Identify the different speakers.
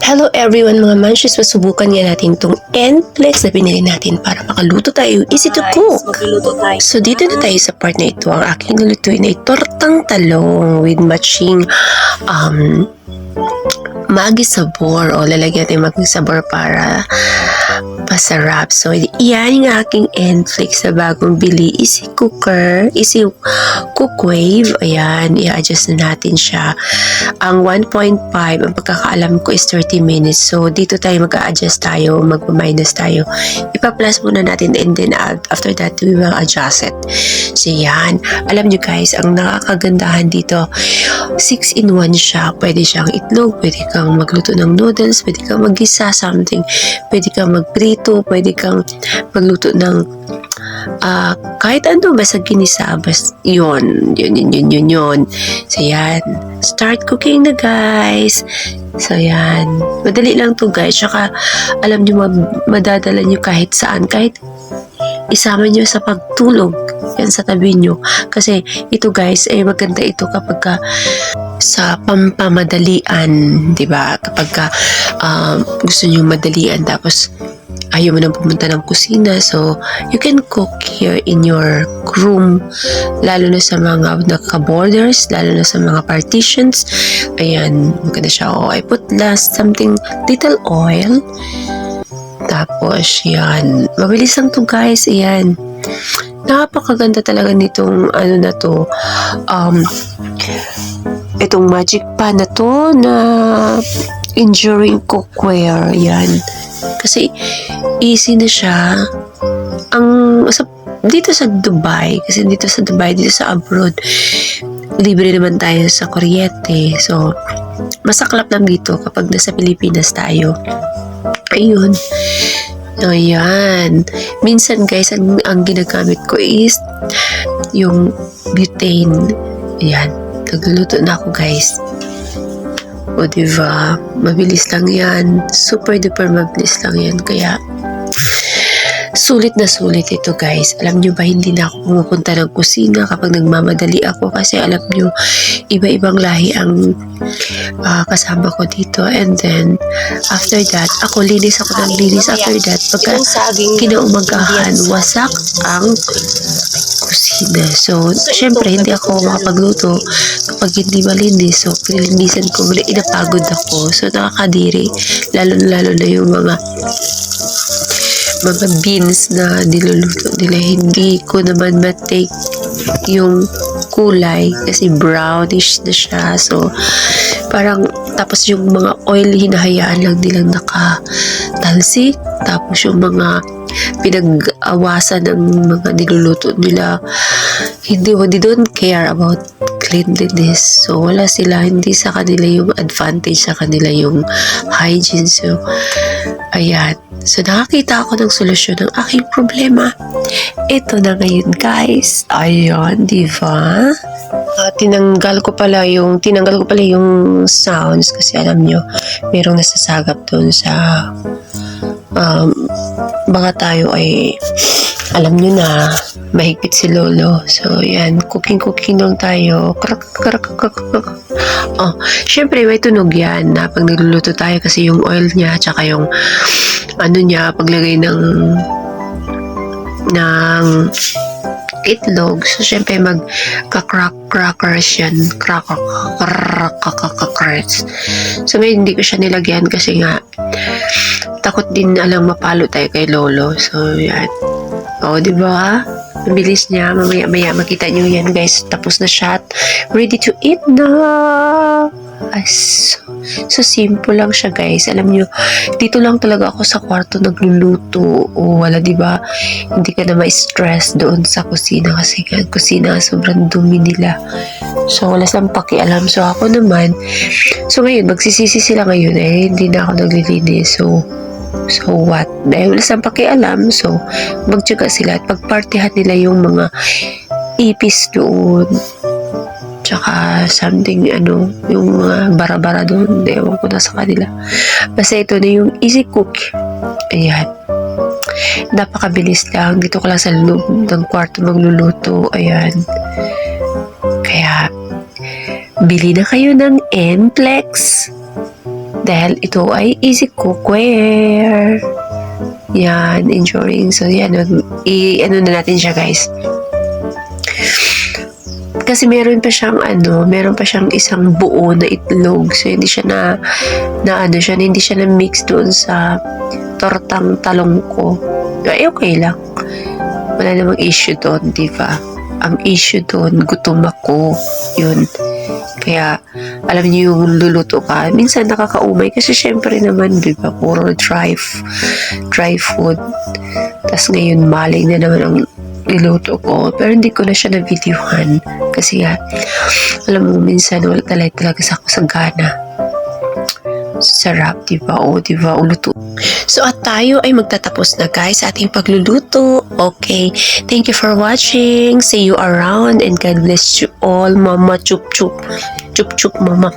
Speaker 1: Hello everyone mga manches, masubukan nga natin itong Enflex na binili natin para makaluto tayo, easy to cook. So dito na tayo sa part na ito. Ang aking lulutuin ay tortang talong with matching Maggi sabor o lalagyan natin Maggi sabor para pasarap. So yan yung aking Enflex na bagong bili, easy cooker, easy cookwave. Ayan, i-adjust na natin siya. Ang 1.5, ang pagkakaalam ko is 30 minutes. So dito tayo mag-a-adjust tayo, mag-minus tayo. Ipa-plus muna natin and then after that we will adjust it. So yan, alam nyo guys, ang nakakagandahan dito, 6-in-1 siya. Pwede siyang itlog, pwede kang magluto ng noodles, pwede kang mag-gisa something, pwede kang magprito, pwede kang magluto ng kahit ano, basta ginisa, basta yun. So yan, start cooking na guys. So yan, madali lang to guys. Tsaka alam nyo, madadala nyo kahit saan, kahit isama nyo sa pagtulog yan sa tabi nyo. Kasi ito guys, maganda ito kapag sa pampamadalian, di ba? Kapag gusto nyo madalian tapos ayaw mo nang pumunta ng kusina, so you can cook here in your room, lalo na sa mga naka-borders, lalo na sa mga partitions. Ayan, maganda siya. I put something little oil, tapos yan, mabilis lang to guys. Ayan, napakaganda talaga nitong ano na to, itong magic pan na to na enduring cookware. Yan, kasi easy na siya. Dito sa Dubai, kasi dito sa abroad, libre naman tayo sa kuryente. So masaklap lang dito kapag nasa Pilipinas tayo. Ayun. Ayan. Minsan guys, ang ginagamit ko is yung butane. Ayan. Nagluluto na ako guys. O diba? Mabilis lang yan. Super duper mabilis lang yan. Kaya sulit na sulit ito guys. Alam nyo ba, hindi na ako pumupunta ng kusina kapag nagmamadali ako, kasi alam nyo, iba-ibang lahi ang kasama ko dito. And then after that, ako linis ako ng linis. After that, pagka kinaumagahan, wasak ang kusina. So syempre hindi ako makapagluto kapag hindi malinis. So pinilinisan ko, inapagod ako. So nakakadiri, lalo na yung mga beans na niluluto nila. Hindi ko naman matake yung kulay kasi brownish na siya. So parang, tapos yung mga oil hinahayaan lang nilang nakatalsik. Tapos yung mga pinag-awasan ng mga niluluto nila, they don't care about cleanliness. So wala sila, hindi sa kanila yung advantage, sa kanila yung hygiene. So ayan. So nakakita ako ng solusyon ng aking problema. Ito na ngayon guys. Ayun, diba? Tinanggal ko pala yung sounds, kasi alam nyo, merong nasasagap dun sa baka tayo ay, alam nyo na, mahigpit si Lolo. So yan, cooking lang tayo. Syempre may tunog yan na pag nagluluto tayo, kasi yung oil niya tsaka yung ano niya, paglagay ng itlog. So syempre magka-crackers yan. Crackers. So hindi ko siya nilagyan kasi nga takot din alang mapalo tayo kay Lolo. So yan. O diba? Mabilis niya. Mamaya makita nyo yan guys. Tapos na siya. Ready to eat na. So simple lang siya guys. Alam nyo, dito lang talaga ako sa kwarto nagluluto. O wala, diba? Hindi ka na ma-stress doon sa kusina, kasi kusina sobrang dumi nila. So wala silang pakialam. So ako naman, so ngayon magsisisi sila ngayon, hindi na ako naglilinis. So what? Dahil wala silang pakialam, so magtiyaga sila at pagpartihan nila yung mga ipis doon. Tsaka something, yung mga bara-bara doon. Ewan ko na sa kanila. Basta ito na yung easy cook. Ayan. Napakabilis lang. Dito ko lang sa loob ng kwarto magluluto. Ayan. Kaya, bili na kayo ng Enflex. Dahil ito ay easy cookware. Yan, enjoying. So, yan, ano na natin siya, guys. Kasi meron pa siyang isang buo na itlog. So, hindi siya hindi siya na-mix doon sa tortang talong ko. Ay, okay lang. Wala namang issue doon, di ba? Ang issue doon, gutom ako. Yun. Kaya, alam niyo yung luluto ka. Minsan nakakaumay kasi syempre naman, di ba? Puro dry food. Tapos ngayon, maling na naman ang niluto ko. Pero hindi ko na siya na-videohan. Kasi nga, alam mo, minsan wala talaga sa gana. Sarap, diba? O, diba? Uluto. So, at tayo ay magtatapos na, guys, sa ating pagluluto. Okay. Thank you for watching. See you around and God bless you all. Mama, chup chup. Chup chup, mama.